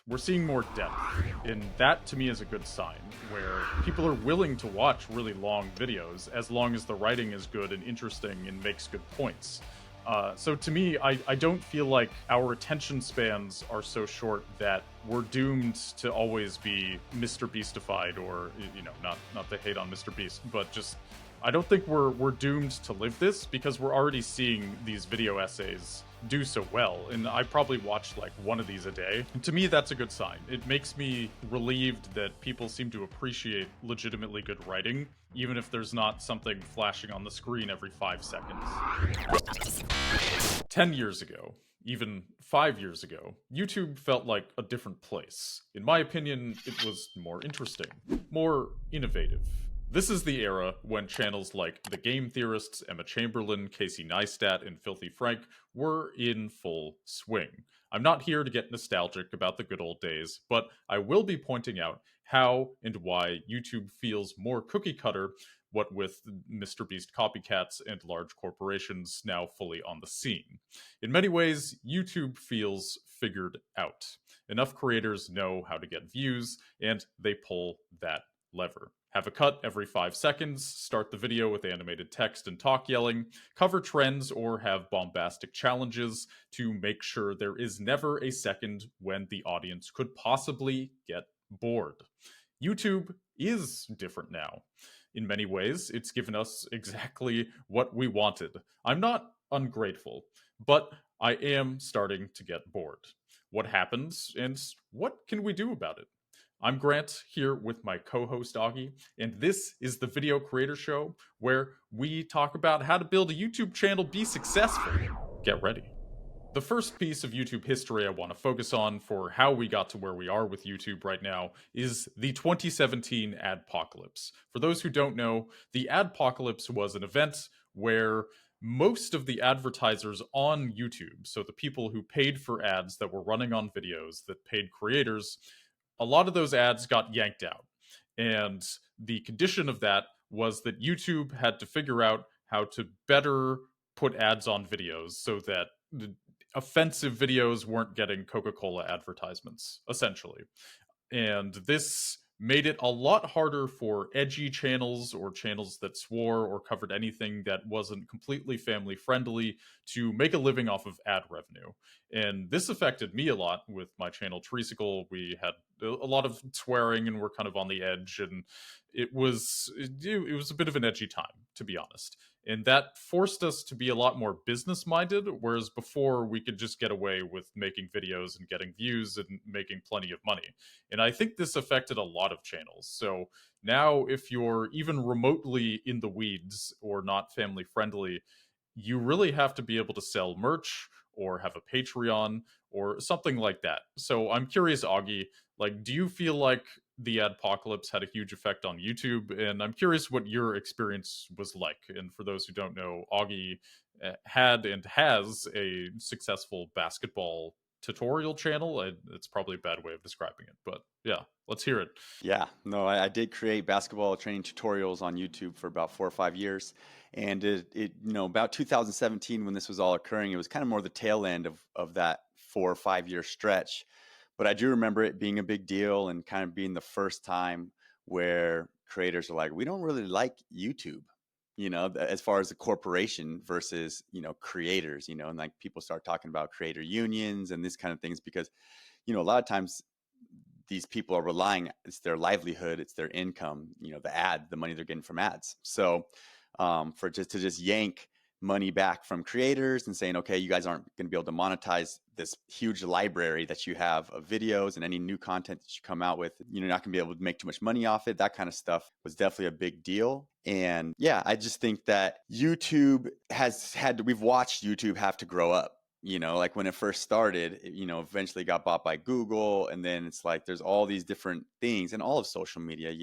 we're seeing more depth. And that to me is a good sign, where people are willing to watch really long videos as long as the writing is good and interesting and makes good points. So to me, I don't feel like our attention spans are so short that we're doomed to always be Mr. Beastified, or not to hate on Mr. Beast, but just I don't think we're doomed to live this, because we're already seeing these video essays do so well, and I probably watch like one of these a day. And to me, that's a good sign. It makes me relieved that people seem to appreciate legitimately good writing, even if there's not something flashing on the screen every 5 seconds. 10 years ago, even 5 years ago, YouTube felt like a different place. In my opinion, it was more interesting, more innovative. This is the era when channels like The Game Theorists, Emma Chamberlain, Casey Neistat, and Filthy Frank were in full swing. I'm not here to get nostalgic about the good old days, but I will be pointing out how and why YouTube feels more cookie cutter, what with MrBeast copycats and large corporations now fully on the scene. In many ways, YouTube feels figured out. Enough creators know how to get views, and they pull that lever. Have a cut every 5 seconds, start the video with animated text and talk yelling, cover trends, or have bombastic challenges to make sure there is never a second when the audience could possibly get bored. YouTube is different now. In many ways, it's given us exactly what we wanted. I'm not ungrateful, but I am starting to get bored. What happens, and what can we do about it? I'm Grant, here with my co-host Augie, and this is the Video Creator Show, where we talk about how to build a YouTube channel be successful. Get ready. The first piece of YouTube history I want to focus on for how we got to where we are with YouTube right now is the 2017 Adpocalypse. For those who don't know, the Adpocalypse was an event where most of the advertisers on YouTube, so the people who paid for ads that were running on videos that paid creators, a lot of those ads got yanked out. And the condition of that was that YouTube had to figure out how to better put ads on videos so that the offensive videos weren't getting Coca-Cola advertisements, essentially. And this made it a lot harder for edgy channels or channels that swore or covered anything that wasn't completely family friendly to make a living off of ad revenue. And this affected me a lot with my channel Treesicle. We had a lot of swearing and we're kind of on the edge, and it was a bit of an edgy time, to be honest. And that forced us to be a lot more business minded, whereas before we could just get away with making videos and getting views and making plenty of money. And I think this affected a lot of channels. So now, if you're even remotely in the weeds or not family friendly, you really have to be able to sell merch or have a Patreon or something like that. So I'm curious, Augie, like, do you feel like the adpocalypse had a huge effect on YouTube? And I'm curious what your experience was like. And for those who don't know, Augie had and has a successful basketball tutorial channel. It's probably a bad way of describing it, but yeah, let's hear it. Yeah, no, I did create basketball training tutorials on YouTube for about 4 or 5 years. And about 2017, when this was all occurring, it was kind of more the tail end of that 4 or 5 year stretch. But I do remember it being a big deal and kind of being the first time where creators are like, we don't really like YouTube, as far as the corporation versus, creators, and like people start talking about creator unions and this kind of things because, a lot of times these people are relying, it's their livelihood, it's their income, the money they're getting from ads. So for just yank money back from creators and saying, okay, you guys aren't going to be able to monetize this huge library that you have of videos and any new content that you come out with, you're not going to be able to make too much money off it. That kind of stuff was definitely a big deal. And yeah, I just think that YouTube we've watched YouTube have to grow up. Like when it first started, eventually got bought by Google. And then it's like there's all these different things and all of social media,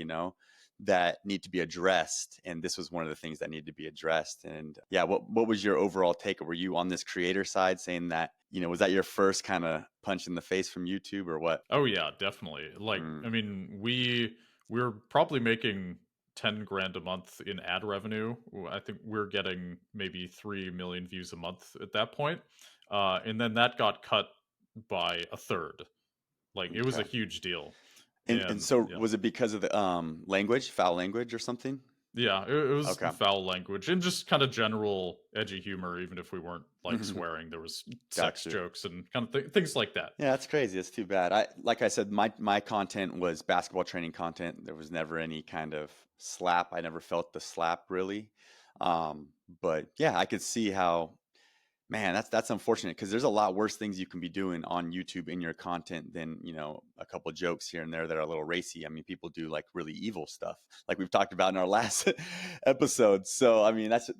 that need to be addressed. And this was one of the things that needed to be addressed. And yeah, what was your overall take? Were you on this creator side saying that, was that your first kind of punch in the face from YouTube or what? Oh yeah, definitely. Like, I mean, we're probably making 10 grand a month in ad revenue. I think we're getting maybe 3 million views a month at that point. And then that got cut by a third. Like it was a Okay. huge deal. And And so yeah. was it because of the language, foul language or something? Yeah, it was Okay. foul language and just kind of general edgy humor, even if we weren't like Mhm. swearing. There was sex Gotcha. jokes and kind of things like that. Yeah, that's crazy. That's too bad. Like I said, my content was basketball training content. There was never any kind of slap. I never felt the slap really. Um, but yeah, I could see how, man, that's unfortunate because there's a lot worse things you can be doing on YouTube in your content than, a couple jokes here and there that are a little racy. I mean, people do like really evil stuff, like we've talked about in our last episode. So, I mean, that's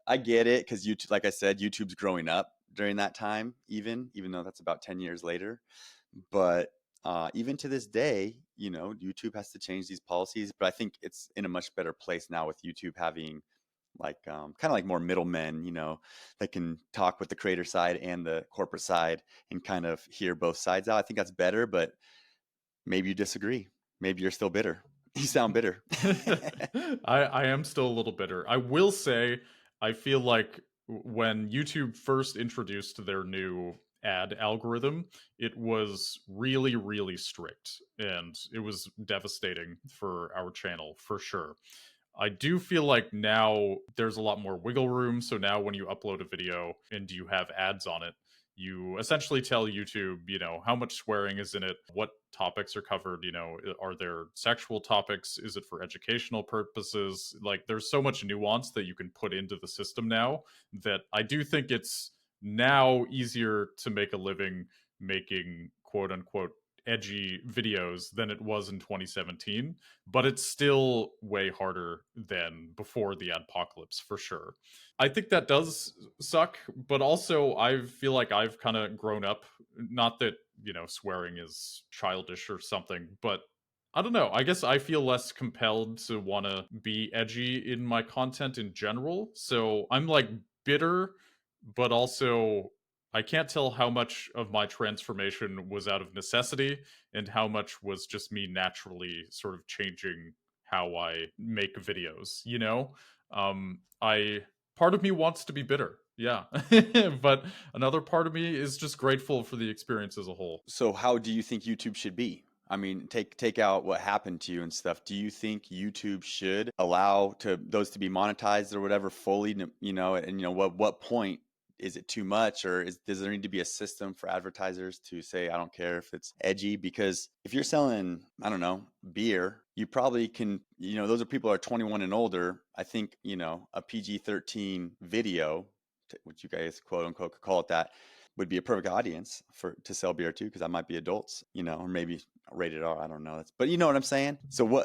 I get it because YouTube, like I said, YouTube's growing up during that time, even though that's about 10 years later. But even to this day, YouTube has to change these policies. But I think it's in a much better place now with YouTube having like kind of like more middlemen, that can talk with the creator side and the corporate side and kind of hear both sides out. I think that's better, but maybe you disagree. Maybe you're still bitter. You sound bitter. I am still a little bitter. I will say I feel like when YouTube first introduced their new ad algorithm, it was really really strict and it was devastating for our channel for sure. I do feel like now there's a lot more wiggle room. So now when you upload a video and you have ads on it, you essentially tell YouTube, how much swearing is in it, what topics are covered, are there sexual topics, is it for educational purposes? Like there's so much nuance that you can put into the system now that I do think it's now easier to make a living making quote unquote edgy videos than it was in 2017, but it's still way harder than before the adpocalypse for sure. I think that does suck, but also I feel like I've kind of grown up. Not that, swearing is childish or something, but I don't know. I guess I feel less compelled to want to be edgy in my content in general. So I'm like bitter, but also I can't tell how much of my transformation was out of necessity and how much was just me naturally sort of changing how I make videos, I part of me wants to be bitter. Yeah. But another part of me is just grateful for the experience as a whole. So how do you think YouTube should be? I mean, take out what happened to you and stuff. Do you think YouTube should allow to those to be monetized or whatever fully, and what point is it too much or does there need to be a system for advertisers to say I don't care if it's edgy? Because if you're selling, I don't know, beer, you probably can, those are people who are 21 and older. I think, a PG-13 video, which you guys quote unquote could call it that, would be a perfect audience for to sell beer to because that might be adults, or maybe rated R. I don't know. But you know what I'm saying. So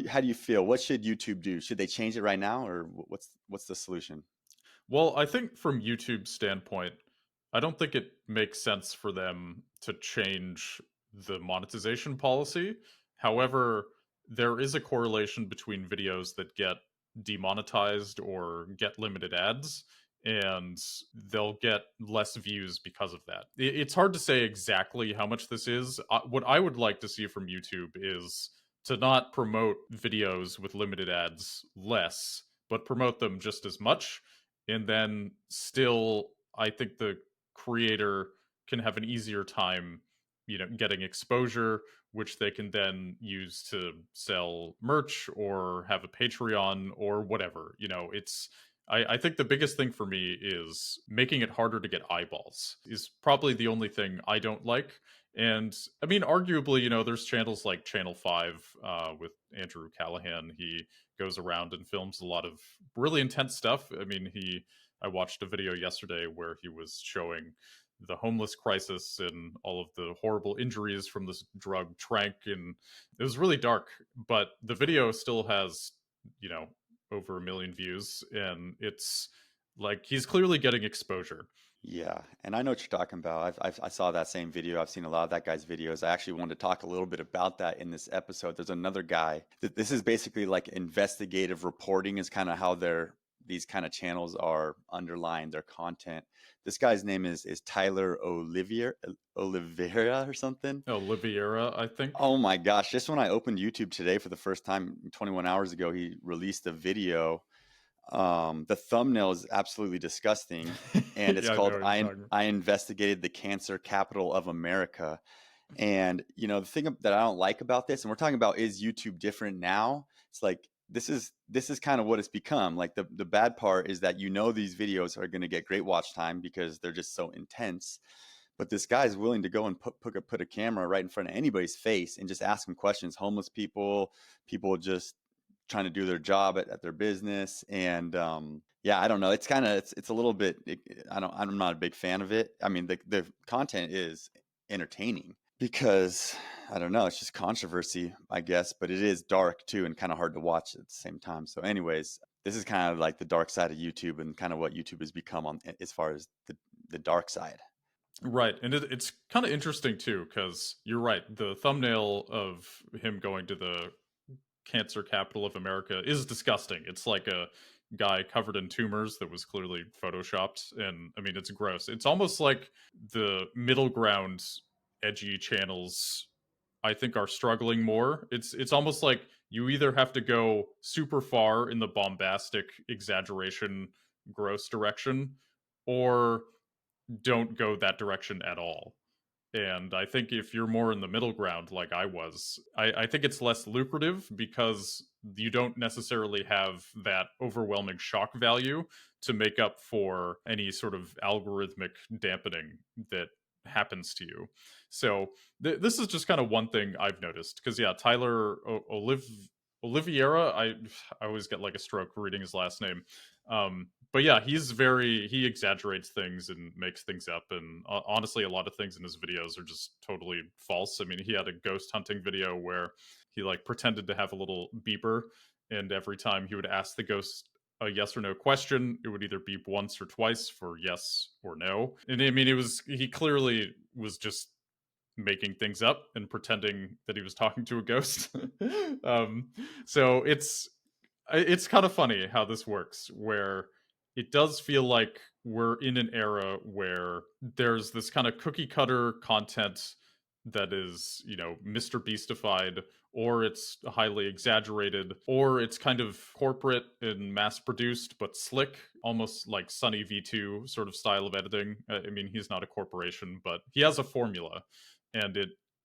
how do you feel? What should YouTube do? Should they change it right now, or what's the solution? Well, I think from YouTube's standpoint, I don't think it makes sense for them to change the monetization policy. However, there is a correlation between videos that get demonetized or get limited ads, and they'll get less views because of that. It's hard to say exactly how much this is. What I would like to see from YouTube is to not promote videos with limited ads less, but promote them just as much, and then still I think the creator can have an easier time getting exposure, which they can then use to sell merch or have a Patreon or whatever. It's I think the biggest thing for me is making it harder to get eyeballs is probably the only thing I don't like. And I mean, arguably, there's channels like Channel 5 with Andrew Callahan. He goes around and films a lot of really intense stuff. I mean, I watched a video yesterday where he was showing the homeless crisis and all of the horrible injuries from this drug trank, and it was really dark, but the video still has, you know, over 1 million views, and it's like he's clearly getting exposure. Yeah, and I know what you're talking about. I saw that same video. I've seen a lot of that guy's videos. I actually wanted to talk a little bit about that in this episode. There's another guy. This is basically like investigative reporting is kind of how these kind of channels are underlying their content. This guy's name is Tyler Oliveira or something. Oh, Liviera, I think. Oh my gosh, just when I opened YouTube today for the first time 21 hours ago, he released a video. The thumbnail is absolutely disgusting, and it's Yeah, I know called what you're talking about. I investigated the cancer capital of America." And the thing that I don't like about this, and we're talking about, is YouTube different now? It's like this is kind of what it's become. Like the bad part is that these videos are going to get great watch time because they're just so intense. But this guy is willing to go and put a camera right in front of anybody's face and just ask them questions. Homeless people, people just trying to do their job at their business. And yeah, I don't know. It's a little bit. I'm not a big fan of it. I mean, the content is entertaining because I don't know. It's just controversy, I guess, but it is dark too and kind of hard to watch at the same time. So, anyways, this is kind of like the dark side of YouTube and kind of what YouTube has become on as far as the dark side. Right, and it's kind of interesting too, because you're right. The thumbnail of him going to the cancer capital of America is disgusting. It's like a guy covered in tumors that was clearly photoshopped, and I mean, it's gross. It's almost like the middle ground edgy channels, I think, are struggling more. It's almost like you either have to go super far in the bombastic exaggeration gross direction, or don't go that direction at all. And I think if you're more in the middle ground, like I was, I think it's less lucrative because you don't necessarily have that overwhelming shock value to make up for any sort of algorithmic dampening that happens to you. So this is just kind of one thing I've noticed. Because yeah, Tyler Oliveira, I always get like a stroke reading his last name. But yeah, he exaggerates things and makes things up, and honestly, a lot of things in his videos are just totally false. I mean, he had a ghost hunting video where he like pretended to have a little beeper, and every time he would ask the ghost a yes or no question, it would either beep once or twice for yes or no. And I mean, he clearly was just making things up and pretending that he was talking to a ghost. um, so it's kind of funny how this works, where it does feel like we're in an era where there's this kind of cookie cutter content that is, Mr. Beastified, or it's highly exaggerated, or it's kind of corporate and mass produced but slick, almost like Sunny V2 sort of style of editing. I mean, he's not a corporation, but he has a formula, and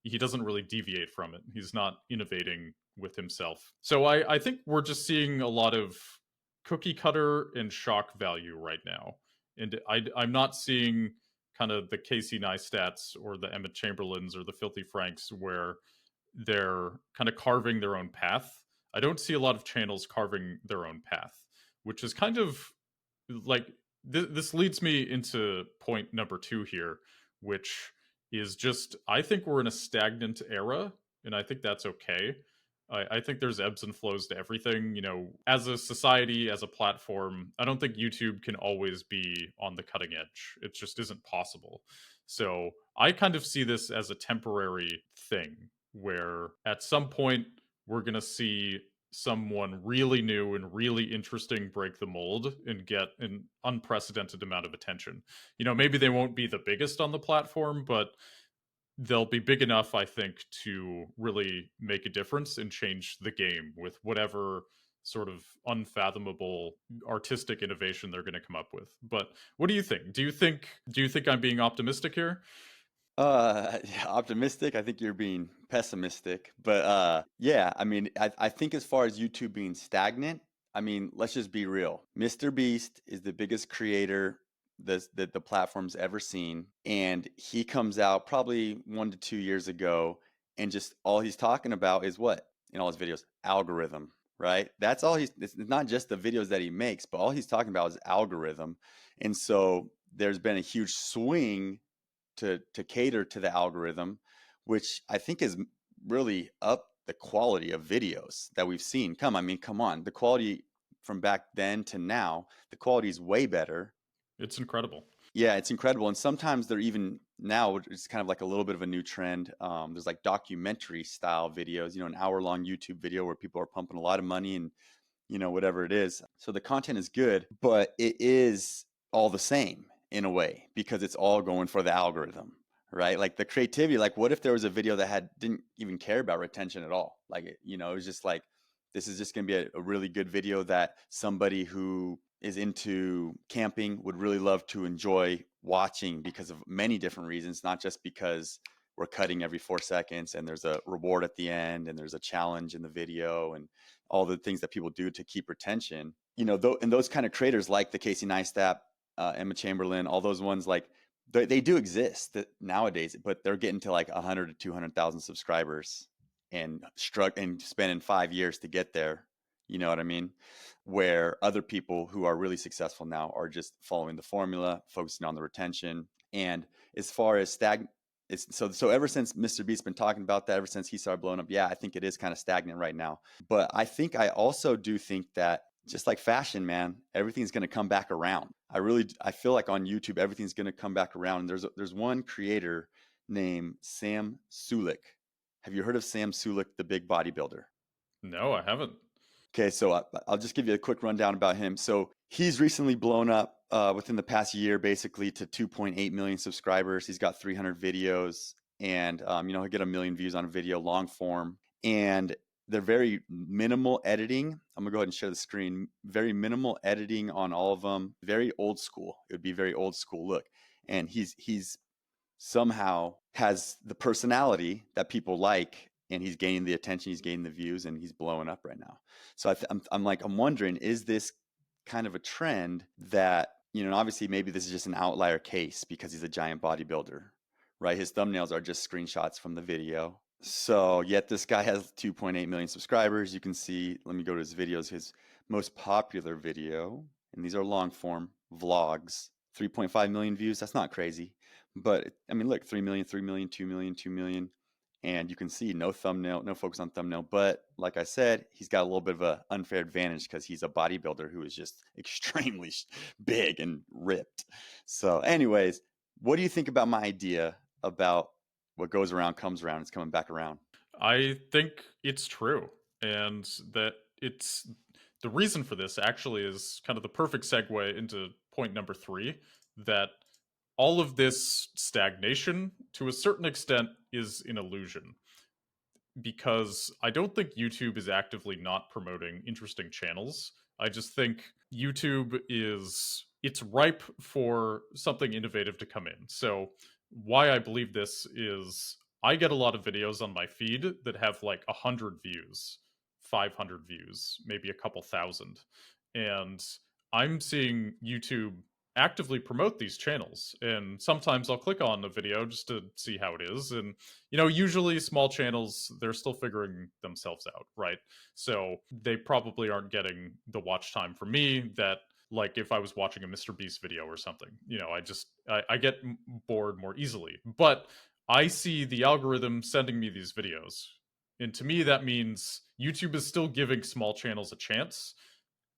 he doesn't really deviate from it. He's not innovating with himself. So I think we're just seeing a lot of cookie cutter and shock value right now. And I'm not seeing kind of the Casey Neistats or the Emmett Chamberlains or the Filthy Franks where they're kind of carving their own path. I don't see a lot of channels carving their own path, which is kind of like this leads me into point number 2 here, which is just I think we're in a stagnant era, and I think that's okay. I think there's ebbs and flows to everything. As a society, as a platform, I don't think YouTube can always be on the cutting edge. It just isn't possible. So I kind of see this as a temporary thing where at some point we're going to see someone really new and really interesting break the mold and get an unprecedented amount of attention. Maybe they won't be the biggest on the platform, but they'll be big enough, I think, to really make a difference and change the game with whatever sort of unfathomable artistic innovation they're going to come up with. But what do you think? Do you think I'm being optimistic here? Yeah, optimistic. I think you're being pessimistic, but yeah, I mean, I think as far as YouTube being stagnant, I mean, let's just be real. Mr. Beast is the biggest creator that the platform's ever seen, and he comes out probably 1 to 2 years ago, and just all he's talking about is what in all his videos, algorithm, right? That's all It's not just the videos that he makes, but all he's talking about is algorithm, and so there's been a huge swing to cater to the algorithm, which I think is really up the quality of videos that we've seen. I mean, come on, the quality from back then to now, the quality is way better. It's incredible. Yeah, it's incredible. And sometimes they're even now, it's kind of like a little bit of a new trend. There's like documentary style videos, an hour long YouTube video where people are pumping a lot of money and, whatever it is. So the content is good, but it is all the same in a way because it's all going for the algorithm, right? Like the creativity, like what if there was a video that didn't even care about retention at all? Like, it was just like, this is just going to be a really good video that somebody who is into camping would really love to enjoy watching because of many different reasons, not just because we're cutting every 4 seconds, and there's a reward at the end, and there's a challenge in the video, and all the things that people do to keep retention. And those kind of creators like the Casey Neistat, Emma Chamberlain, all those ones, like they do exist nowadays, but they're getting to like 100 to 200,000 subscribers and spending 5 years to get there. You know what I mean? Where other people who are really successful now are just following the formula, focusing on the retention. And as far as so ever since Mr. Beast's been talking about that, ever since he started blowing up, yeah, I think it is kind of stagnant right now. But I also do think that, just like fashion, man, everything's going to come back around. I feel like on YouTube, everything's going to come back around. And there's one creator named Sam Sulek. Have you heard of Sam Sulek, the big bodybuilder? No, I haven't. Okay, so I'll just give you a quick rundown about him. So he's recently blown up within the past year, basically, to 2.8 million subscribers. He's got 300 videos, and he'll get 1 million views on a video, long form, and they're very minimal editing. I'm gonna go ahead and share the screen. Very minimal editing on all of them. Very old school. It would be very old school look, and he's somehow has the personality that people like, and he's gaining the attention, he's gaining the views, and he's blowing up right now. So I'm wondering, is this kind of a trend that, and obviously maybe this is just an outlier case because he's a giant bodybuilder, right? His thumbnails are just screenshots from the video. So yet this guy has 2.8 million subscribers. You can see, let me go to his videos. His most popular video, and these are long form vlogs, 3.5 million views. That's not crazy. But I mean, look, 3 million, 3 million, 2 million, 2 million. And you can see no thumbnail, no focus on thumbnail. But like I said, he's got a little bit of an unfair advantage because he's a bodybuilder who is just extremely big and ripped. So anyways, what do you think about my idea about what goes around comes around? It's coming back around. I think it's true. And that it's the reason for this actually is kind of the perfect segue into point number 3, that all of this stagnation, to a certain extent, is an illusion. Because I don't think YouTube is actively not promoting interesting channels. I just think YouTube it's ripe for something innovative to come in. So why I believe this is I get a lot of videos on my feed that have like 100 views, 500 views, maybe a couple thousand. And I'm seeing YouTube actively promote these channels, and sometimes I'll click on a video just to see how it is. And usually small channels, they're still figuring themselves out, right? So they probably aren't getting the watch time from me that, like, if I was watching a Mr. Beast video or something, I get bored more easily. But I see the algorithm sending me these videos, and to me that means YouTube is still giving small channels a chance.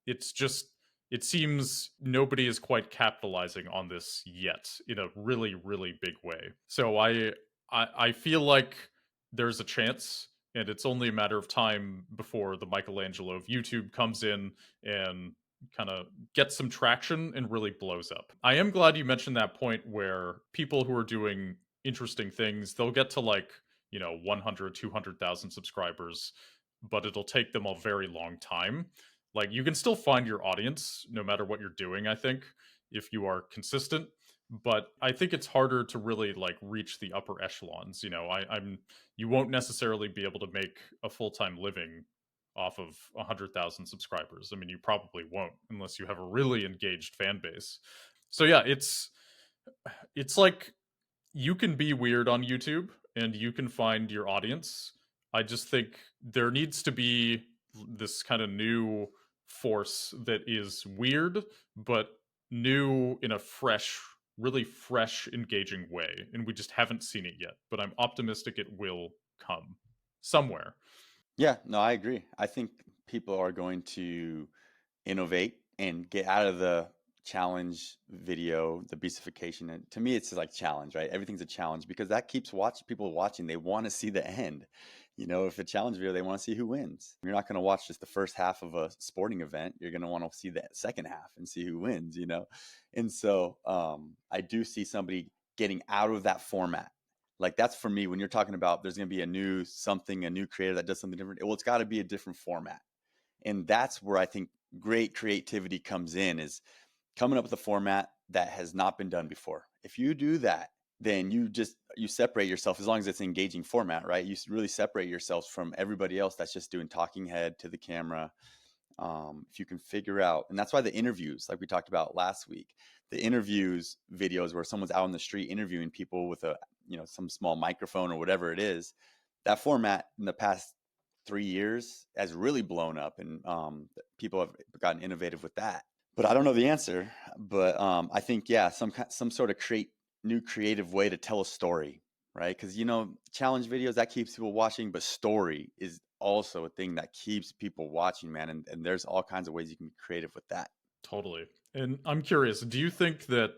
It's just, it seems nobody is quite capitalizing on this yet in a really, really big way. So I feel like there's a chance, and it's only a matter of time before the Michelangelo of YouTube comes in and kind of gets some traction and really blows up. I am glad you mentioned that point where people who are doing interesting things, they'll get to like 100, 200,000 subscribers, but it'll take them a very long time. Like, you can still find your audience no matter what you're doing, I think, if you are consistent. But I think it's harder to really like reach the upper echelons. I'm you won't necessarily be able to make a full-time living off of 100,000 subscribers. I mean, you probably won't unless you have a really engaged fan base. So yeah, it's like you can be weird on YouTube and you can find your audience. I just think there needs to be this kind of new force that is weird, but new in a fresh, really fresh, engaging way. And we just haven't seen it yet. But I'm optimistic it will come somewhere. Yeah, no, I agree. I think people are going to innovate and get out of the challenge video, the beastification. And to me, it's like challenge, right? Everything's a challenge because that keeps people watching. They want to see the end. If a challenge video, they want to see who wins. You're not going to watch just the first half of a sporting event. You're going to want to see the second half and see who wins. And so I do see somebody getting out of that format. Like, that's for me, when you're talking about there's going to be a new creator that does something different. Well, it's got to be a different format. And that's where I think great creativity comes in, is coming up with a format that has not been done before. If you do that, then you separate yourself as long as it's an engaging format, right? You really separate yourselves from everybody else that's just doing talking head to the camera. If you can figure out, and that's why the interviews, like we talked about last week, the interviews videos where someone's out on the street interviewing people with a, some small microphone or whatever it is, that format in the past 3 years has really blown up, and people have gotten innovative with that. But I don't know the answer. But I think, yeah, some sort of new creative way to tell a story, right? Because challenge videos, that keeps people watching, but story is also a thing that keeps people watching, man. And there's all kinds of ways you can be creative with that. Totally. And I'm curious, do you think that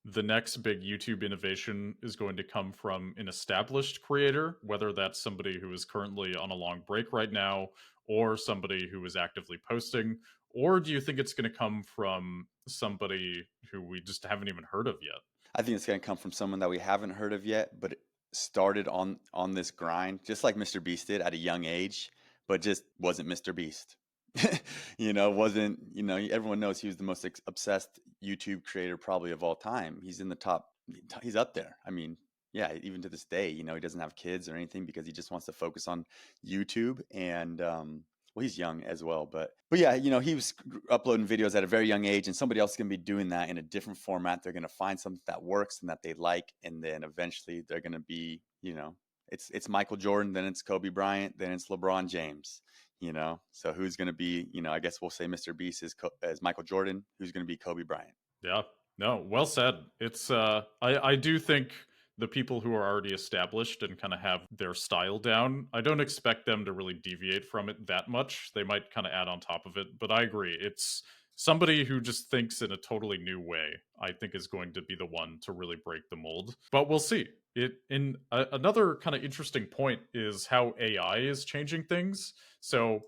the next big YouTube innovation is going to come from an established creator, whether that's somebody who is currently on a long break right now or somebody who is actively posting? Or do you think it's going to come from somebody who we just haven't even heard of yet? I think it's going to come from someone that we haven't heard of yet, but started on this grind, just like Mr. Beast did at a young age, but just wasn't Mr. Beast. Wasn't, everyone knows he was the most obsessed YouTube creator probably of all time. He's in the top, he's up there. I mean, yeah, even to this day, he doesn't have kids or anything because he just wants to focus on YouTube. And well, he's young as well, but yeah, he was uploading videos at a very young age, and somebody else is going to be doing that in a different format. They're going to find something that works and that they like, and then eventually they're going to be, it's Michael Jordan, then it's Kobe Bryant, then it's LeBron James. So who's going to be, I guess we'll say Mr. Beast is Michael Jordan. Who's going to be Kobe Bryant? Yeah. No, well said. It's I do think the people who are already established and kind of have their style down, I don't expect them to really deviate from it that much. They might kind of add on top of it, but I agree. It's somebody who just thinks in a totally new way, I think is going to be the one to really break the mold. But we'll see. Another kind of interesting point is how AI is changing things. So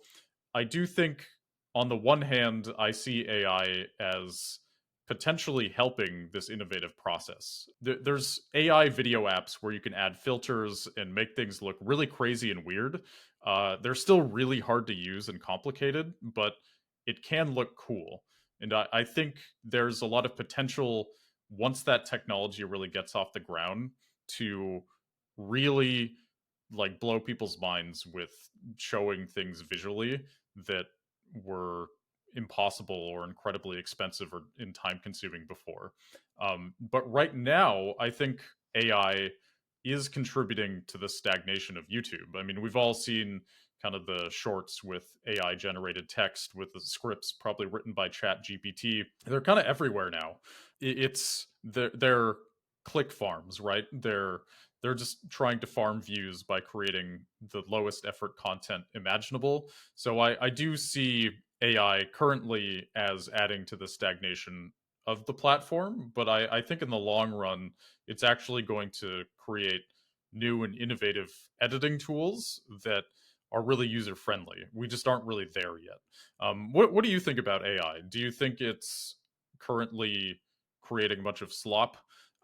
I do think on the one hand, I see AI as potentially helping this innovative process. There's AI video apps where you can add filters and make things look really crazy and weird. They're still really hard to use and complicated, but it can look cool. And I think there's a lot of potential once that technology really gets off the ground to really like blow people's minds with showing things visually that were impossible or incredibly expensive or in time consuming before. But right now, I think AI is contributing to the stagnation of YouTube. I mean, we've all seen kind of the shorts with AI generated text with the scripts probably written by Chat GPT. They're kind of everywhere now. It's they're click farms, right? They're just trying to farm views by creating the lowest effort content imaginable. So I do see AI currently as adding to the stagnation of the platform, but I think in the long run, it's actually going to create new and innovative editing tools that are really user friendly. We just aren't really there yet. What do you think about AI? Do you think it's currently creating a bunch of slop?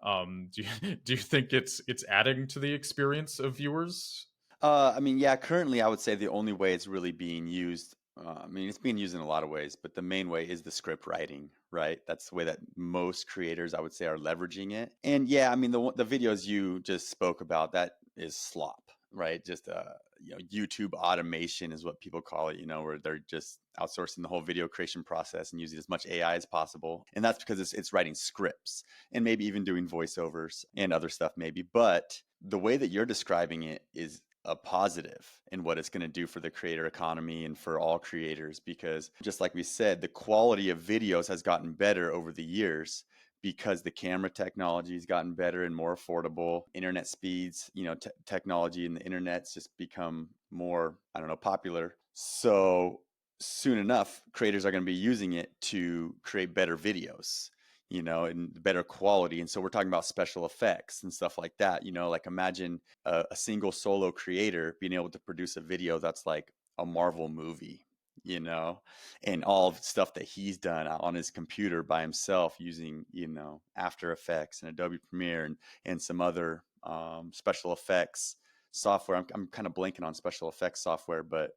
Do you think it's adding to the experience of viewers? I mean, yeah, currently I would say the only way it's really being used, I mean, it's being used in a lot of ways, but the main way is the script writing, right? That's the way that most creators, I would say, are leveraging it. And yeah, I mean, the videos you just spoke about, that is slop, right? Just YouTube automation is what people call it, where they're just outsourcing the whole video creation process and using as much AI as possible. And that's because it's writing scripts and maybe even doing voiceovers and other stuff maybe. But the way that you're describing it is a positive in what it's going to do for the creator economy and for all creators, because just like we said, the quality of videos has gotten better over the years because the camera technology has gotten better and more affordable. Internet speeds, technology and the internet's just become more, I don't know, popular. So soon enough, creators are going to be using it to create better videos, and better quality. And so we're talking about special effects and stuff like that. Like imagine a single solo creator being able to produce a video that's like a Marvel movie, and all of the stuff that he's done on his computer by himself using, After Effects and Adobe Premiere and some other special effects software. I'm kind of blanking on special effects software, but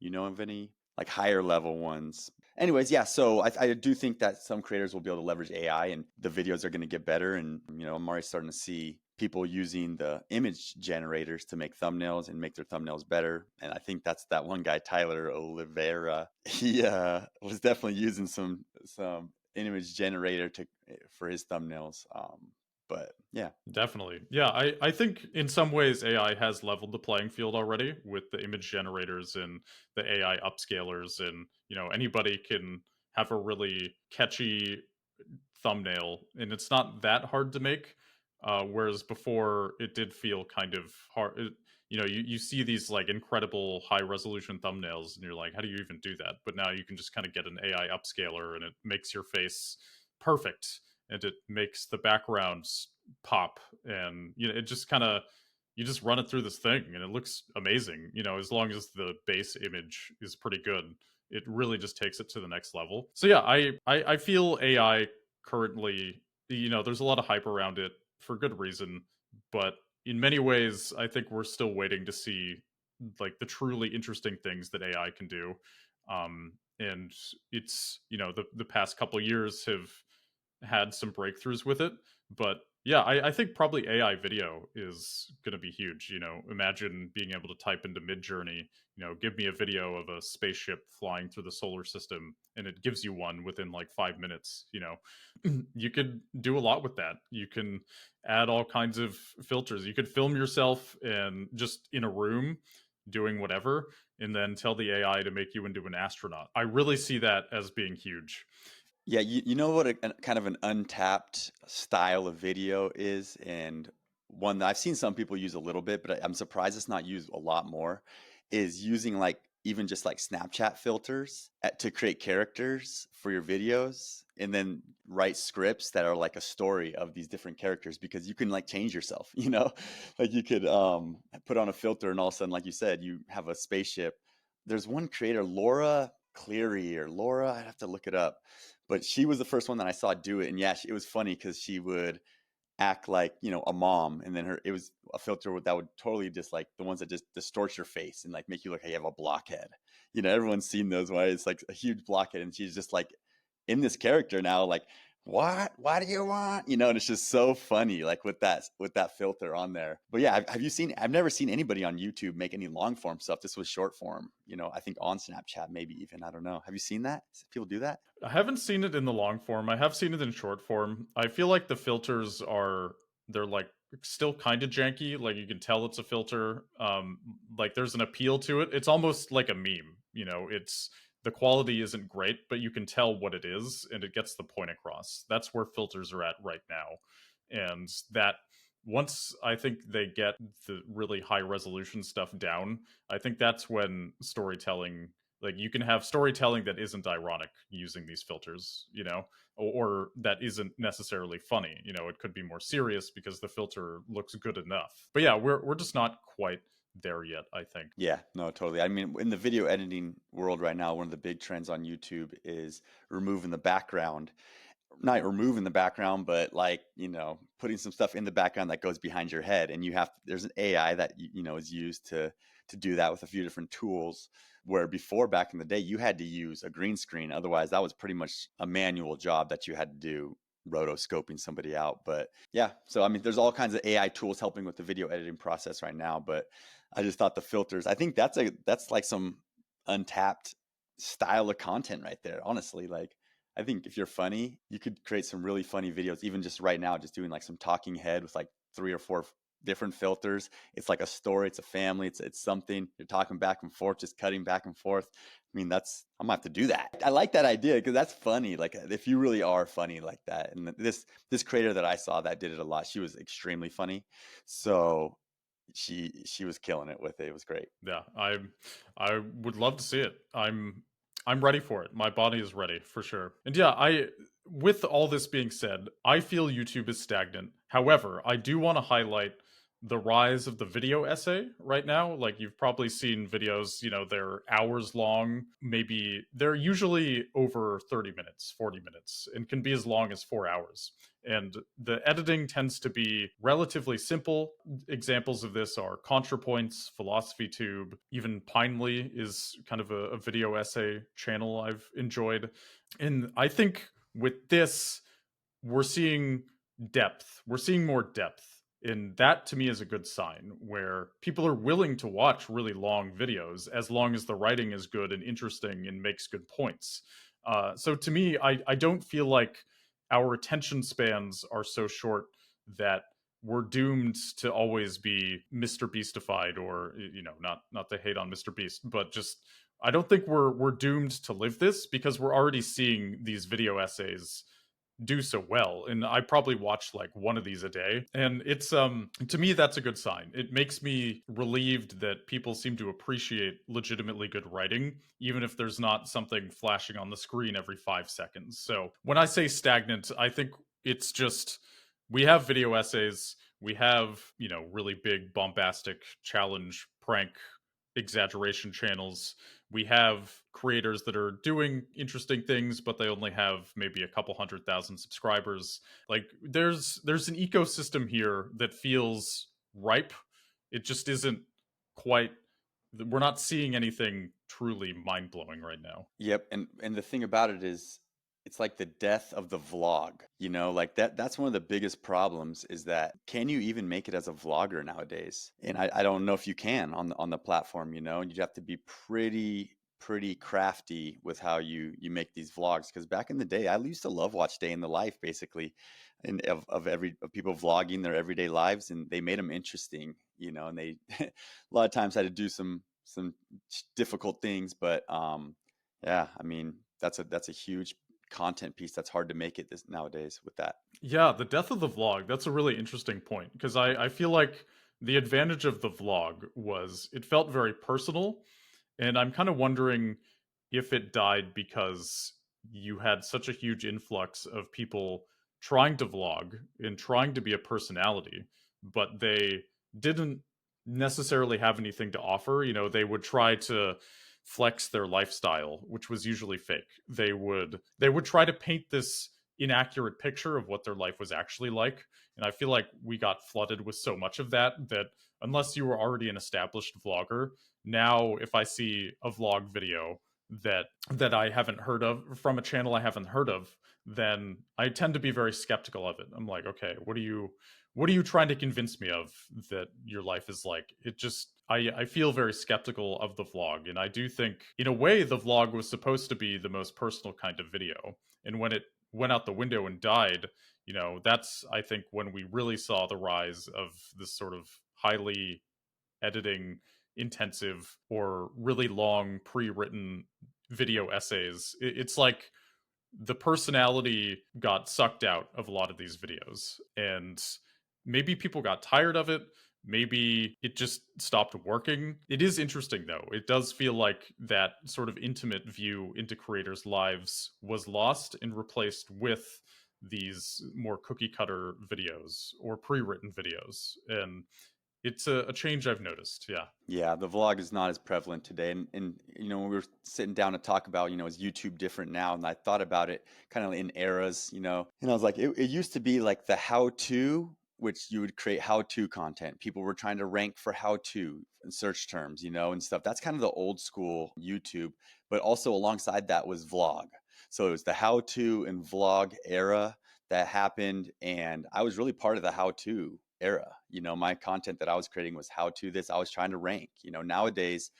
you know of any like higher level ones? Anyways, yeah, so I do think that some creators will be able to leverage AI and the videos are going to get better. And, I'm already starting to see people using the image generators to make thumbnails and make their thumbnails better. And I think that's that one guy, Tyler Oliveira. He was definitely using some image generator to for his thumbnails. But yeah. Definitely. Yeah, I think in some ways AI has leveled the playing field already with the image generators and the AI upscalers, and anybody can have a really catchy thumbnail, and it's not that hard to make. Whereas before, it did feel kind of hard. You see these like incredible high resolution thumbnails, and you're like, how do you even do that? But now you can just kind of get an AI upscaler, and it makes your face perfect, and it makes the backgrounds pop, and it just kind of you just run it through this thing, and it looks amazing. As long as the base image is pretty good, it really just takes it to the next level. So yeah, I feel AI currently, there's a lot of hype around it for good reason, but in many ways, I think we're still waiting to see like the truly interesting things that AI can do. And it's the past couple years have had some breakthroughs with it, but yeah, I think probably AI video is going to be huge. Imagine being able to type into Midjourney, give me a video of a spaceship flying through the solar system, and it gives you one within like 5 minutes. You could do a lot with that. You can add all kinds of filters. You could film yourself and just in a room doing whatever, and then tell the AI to make you into an astronaut. I really see that as being huge. Yeah, you know what a kind of an untapped style of video is, and one that I've seen some people use a little bit, but I'm surprised it's not used a lot more, is using like even just like Snapchat filters to create characters for your videos, and then write scripts that are like a story of these different characters, because you can like change yourself, like you could put on a filter, and all of a sudden, like you said, you have a spaceship. There's one creator, Laura Cleary, or Laura, I'd have to look it up, but she was the first one that I saw do it. And yeah, it was funny because she would act like a mom, and then it was a filter that would totally just like the ones that just distort your face and like make you look like you have a blockhead. Everyone's seen those, where it's like a huge blockhead, and she's just like in this character now, like, what do you want, and it's just so funny, like with that filter on there. But yeah, have you seen, I've never seen anybody on YouTube make any long form stuff. This was short form, I think on Snapchat, maybe even, I don't know. Have you seen that, people do that? I haven't seen it in the long form. I have seen it in short form. I feel like the filters they're like still kind of janky. Like you can tell it's a filter. Like there's an appeal to it. It's almost like a meme. It's the quality isn't great, but you can tell what it is, and it gets the point across. That's where filters are at right now, and that once I think they get the really high resolution stuff down, I think that's when storytelling, like you can have storytelling that isn't ironic using these filters, or that isn't necessarily funny. It could be more serious because the filter looks good enough. But yeah, we're just not quite there yet, I think. Yeah, no, totally. I mean, in the video editing world right now, one of the big trends on YouTube is removing the background. Not removing the background, but like, putting some stuff in the background that goes behind your head. And there's an AI that, is used to do that with a few different tools, where before, back in the day, you had to use a green screen. Otherwise, that was pretty much a manual job that you had to do, rotoscoping somebody out. But yeah, so I mean, there's all kinds of AI tools helping with the video editing process right now. But I just thought the filters, I think that's like some untapped style of content right there, honestly. Like, I think if you're funny, you could create some really funny videos, even just right now, just doing like some talking head with like 3 or 4 different filters. It's like a story, it's a family, it's something. You're talking back and forth, just cutting back and forth. I mean, I'm gonna have to do that. I like that idea because that's funny. Like if you really are funny like that. And this creator that I saw that did it a lot, she was extremely funny. So she was killing it with it. It was great. Yeah, I would love to see it. I'm ready for it. My body is ready for sure. And yeah, I with all this being said, I feel YouTube is stagnant. However, I do want to highlight the rise of the video essay right now. Like you've probably seen videos, they're hours long, maybe they're usually over 30 minutes, 40 minutes, and can be as long as 4 hours. And the editing tends to be relatively simple. Examples of this are ContraPoints, PhilosophyTube, even Pinely is kind of a video essay channel I've enjoyed. And I think with this, we're seeing depth. We're seeing more depth. And that to me is a good sign where people are willing to watch really long videos as long as the writing is good and interesting and makes good points. So to me, I don't feel like our attention spans are so short that we're doomed to always be Mr. Beastified, or not to hate on Mr. Beast, but just I don't think we're doomed to live this because we're already seeing these video essays do so well, and I probably watch like one of these a day, and it's to me that's a good sign. It makes me relieved that people seem to appreciate legitimately good writing even if there's not something flashing on the screen every 5 seconds. So when I say stagnant, I think it's just we have video essays, we have, really big bombastic challenge prank exaggeration channels, we have creators that are doing interesting things but they only have maybe a couple 100,000 subscribers. Like there's an ecosystem here that feels ripe. It just isn't quite, we're not seeing anything truly mind-blowing right now. Yep, and the thing about it is it's like the death of the vlog, like that's one of the biggest problems is that can you even make it as a vlogger nowadays? And I don't know if you can on the platform, you'd have to be pretty crafty with how you make these vlogs because back in the day I used to love watch day in the life basically and of people vlogging their everyday lives and they made them interesting, and they a lot of times had to do some difficult things, but yeah, I mean, that's a huge content piece that's hard to make it this nowadays with that. Yeah, the death of the vlog, that's a really interesting point because I feel like the advantage of the vlog was it felt very personal. And I'm kind of wondering if it died because you had such a huge influx of people trying to vlog and trying to be a personality, but they didn't necessarily have anything to offer. They would try to flex their lifestyle, which was usually fake. They would try to paint this inaccurate picture of what their life was actually like. And I feel like we got flooded with so much of that unless you were already an established vlogger, now if I see a vlog video that I haven't heard of from a channel I haven't heard of, then I tend to be very skeptical of it. I'm like, okay, what are you trying to convince me of that your life is like? It just I feel very skeptical of the vlog, and I do think in a way the vlog was supposed to be the most personal kind of video. And when it went out the window and died, that's I think when we really saw the rise of this sort of highly editing intensive or really long pre-written video essays. It's like the personality got sucked out of a lot of these videos, and maybe people got tired of it. Maybe it just stopped working. It is interesting though. It does feel like that sort of intimate view into creators' lives was lost and replaced with these more cookie cutter videos or pre-written videos. And it's a change I've noticed. Yeah. Yeah, the vlog is not as prevalent today. And when we were sitting down to talk about, is YouTube different now? And I thought about it kind of in eras, and I was like, it used to be like the how-to, which you would create how-to content. People were trying to rank for how-to and search terms, and stuff. That's kind of the old school YouTube. But also alongside that was vlog. So it was the how-to and vlog era that happened. And I was really part of the how-to era. My content that I was creating was how to this. I was trying to rank. Nowadays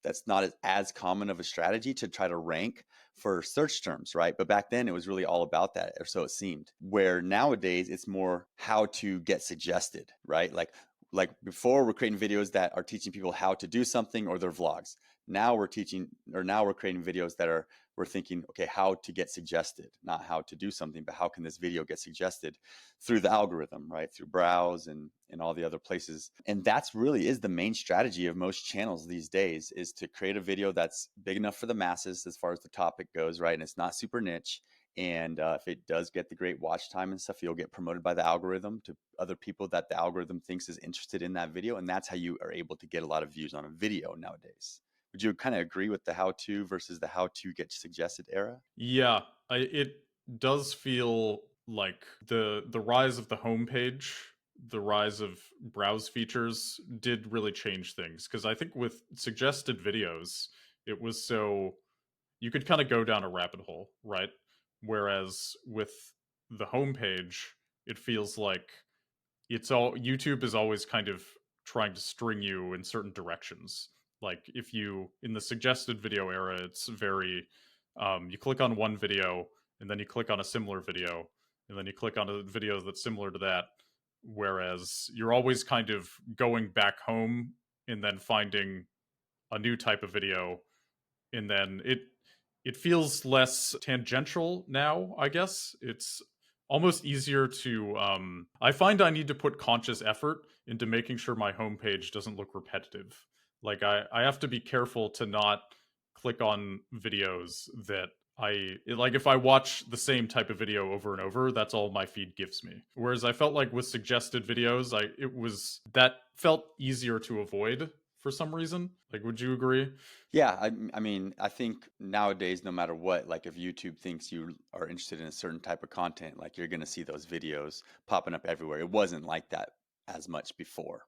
that's not as common of a strategy to try to rank for search terms, right? But back then it was really all about that, or so it seemed. Where nowadays it's more how to get suggested, right? Like before we're creating videos that are teaching people how to do something or their vlogs. Now we're creating videos that are we're thinking, okay, how to get suggested, not how to do something, but how can this video get suggested through the algorithm, right? Through browse and all the other places. And that's really is the main strategy of most channels these days is to create a video that's big enough for the masses as far as the topic goes, right? And it's not super niche. And if it does get the great watch time and stuff, you'll get promoted by the algorithm to other people that the algorithm thinks is interested in that video. And that's how you are able to get a lot of views on a video nowadays. Would you kind of agree with the how to versus the how to get suggested era? Yeah, it does feel like the rise of the homepage, the rise of browse features did really change things because I think with suggested videos, it was so you could kind of go down a rabbit hole, right? Whereas with the homepage, it feels like it's all YouTube is always kind of trying to string you in certain directions. Like if you in the suggested video era, it's very you click on one video and then you click on a similar video and then you click on a video that's similar to that. Whereas you're always kind of going back home and then finding a new type of video, and then it feels less tangential now, I guess. It's almost easier to I find I need to put conscious effort into making sure my homepage doesn't look repetitive. Like I have to be careful to not click on videos that like if I watch the same type of video over and over, that's all my feed gives me. Whereas I felt like with suggested videos, it was that felt easier to avoid for some reason. Like, would you agree? Yeah, I mean, I think nowadays, no matter what, like if YouTube thinks you are interested in a certain type of content, like you're going to see those videos popping up everywhere. It wasn't like that as much before,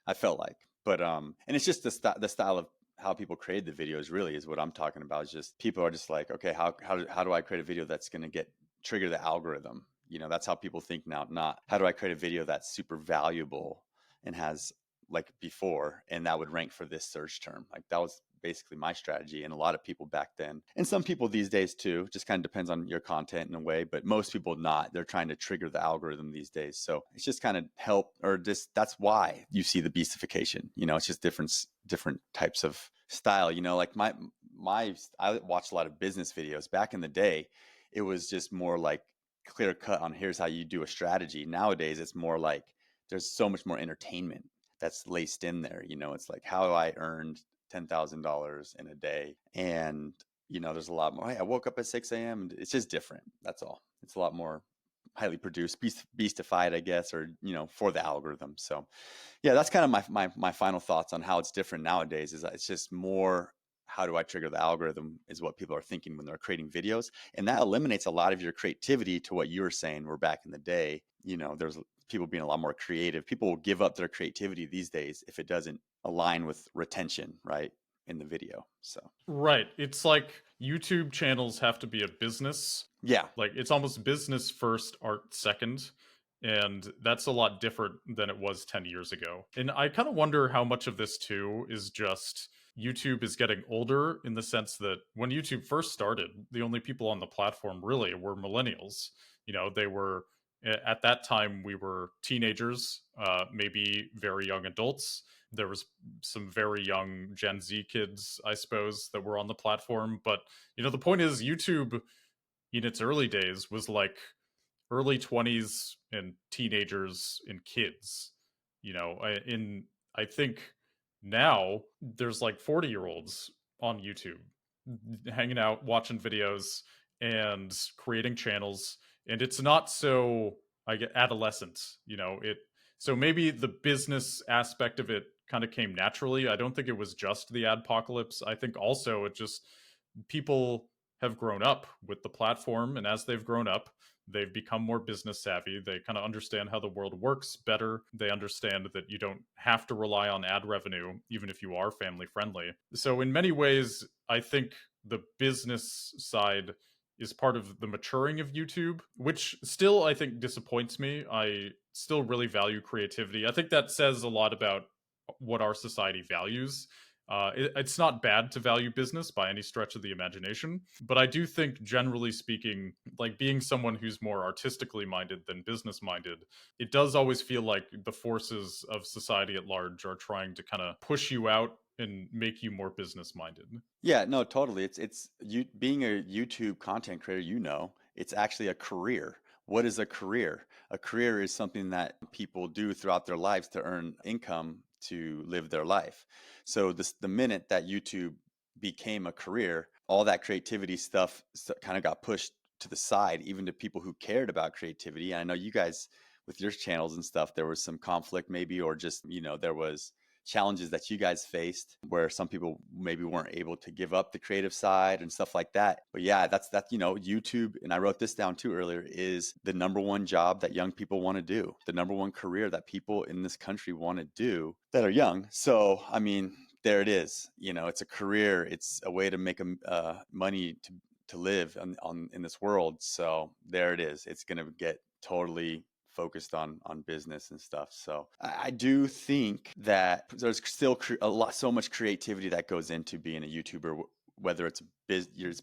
I felt like. But and it's just the style of how people create the videos really is what I'm talking about. Is just people are just like, okay, how do I create a video that's going to get trigger the algorithm? You know, that's how people think now. Not how do I create a video that's super valuable and has like before, and that would rank for this search term. Like that was basically my strategy, and a lot of people back then, and some people these days too. Just kind of depends on your content in a way, but most people not. They're trying to trigger the algorithm these days, so it's just kind of help, or just that's why you see the beastification. You know, it's just different types of style. You know, like my I watched a lot of business videos back in the day. It was just more like clear cut on here's how you do a strategy. Nowadays, it's more like there's so much more entertainment that's laced in there. You know, it's like how I earned $10,000 in a day. And, you know, there's a lot more. Hey, I woke up at 6 a.m. It's just different. That's all. It's a lot more highly produced, beastified, I guess, or, you know, for the algorithm. So, yeah, that's kind of my final thoughts on how it's different nowadays is that it's just more how do I trigger the algorithm is what people are thinking when they're creating videos. And that eliminates a lot of your creativity to what you were saying were back in the day. You know, there's people being a lot more creative. People will give up their creativity these days if it doesn't align with retention, right, in the video. So, Right. It's like YouTube channels have to be a business. yeah. Like it's almost business first, art second. And that's a lot different than it was 10 years ago. And I kind of wonder how much of this too is just YouTube is getting older in the sense that when YouTube first started, the only people on the platform really were millennials. You know, they were at that time we were teenagers, maybe very young adults. There was some very young Gen Z kids, I suppose, that were on the platform. But you know, the point is, YouTube in its early days was like early 20s and teenagers and kids. You know, I think now there's like 40-year-olds on YouTube hanging out, watching videos, and creating channels. And it's not so I get adolescent. You know, it so maybe the business aspect of it kind of came naturally. I don't think it was just the adpocalypse. I think also it just people have grown up with the platform, and as they've grown up, they've become more business savvy. They kind of understand how the world works better. They understand that you don't have to rely on ad revenue, even if you are family friendly. So, in many ways, I think the business side is part of the maturing of YouTube, which still I think disappoints me. I still really value creativity. I think that says a lot about what our society values. It's not bad to value business by any stretch of the imagination, but I do think, generally speaking, like being someone who's more artistically minded than business minded, it does always feel like the forces of society at large are trying to kind of push you out and make you more business minded. Yeah, no, totally. It's you being a YouTube content creator, you know, it's actually a career. What is a career? A career is something that people do throughout their lives to earn income to live their life. So the minute that YouTube became a career, all that creativity stuff kind of got pushed to the side, even to people who cared about creativity. And I know you guys with your channels and stuff, there was some conflict maybe, or just, you know, there was challenges that you guys faced where some people maybe weren't able to give up the creative side and stuff like that. But yeah, that's you know, YouTube, and I wrote this down too earlier, is the number one job that young people want to do, the number one career that people in this country want to do that are young. So I mean, there it is. You know, it's a career, it's a way to make money to live on in this world. So there it is. It's going to get totally focused on business and stuff. So I do think that there's still so much creativity that goes into being a YouTuber, whether it's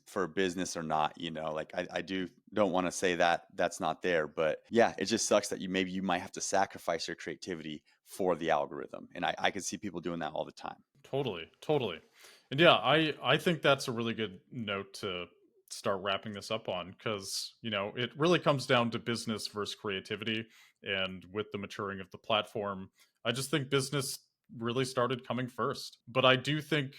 for business or not. Like I don't want to say that that's not there, but yeah, it just sucks that maybe you might have to sacrifice your creativity for the algorithm, and I can see people doing that all the time. Totally. And yeah, I think that's a really good note to start wrapping this up on, because, it really comes down to business versus creativity. And with the maturing of the platform, I just think business really started coming first. But I do think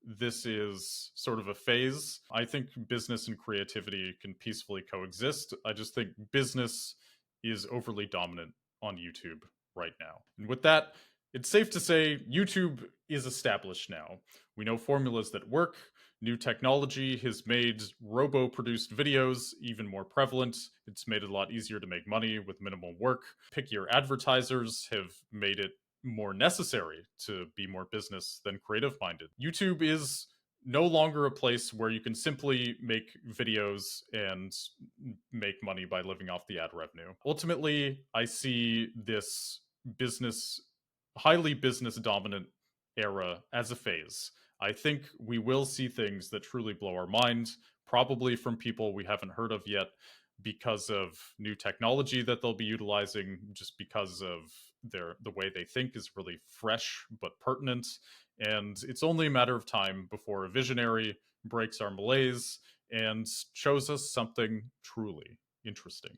this is sort of a phase. I think business and creativity can peacefully coexist. I just think business is overly dominant on YouTube right now. And with that, it's safe to say YouTube is established now. We know formulas that work. New technology has made robo produced videos even more prevalent. It's made it a lot easier to make money with minimal work. Pickier advertisers have made it more necessary to be more business than creative minded. YouTube is no longer a place where you can simply make videos and make money by living off the ad revenue. Ultimately, I see this highly business dominant era as a phase. I think we will see things that truly blow our mind, probably from people we haven't heard of yet, because of new technology that they'll be utilizing, just because of the way they think is really fresh but pertinent. And it's only a matter of time before a visionary breaks our malaise and shows us something truly interesting.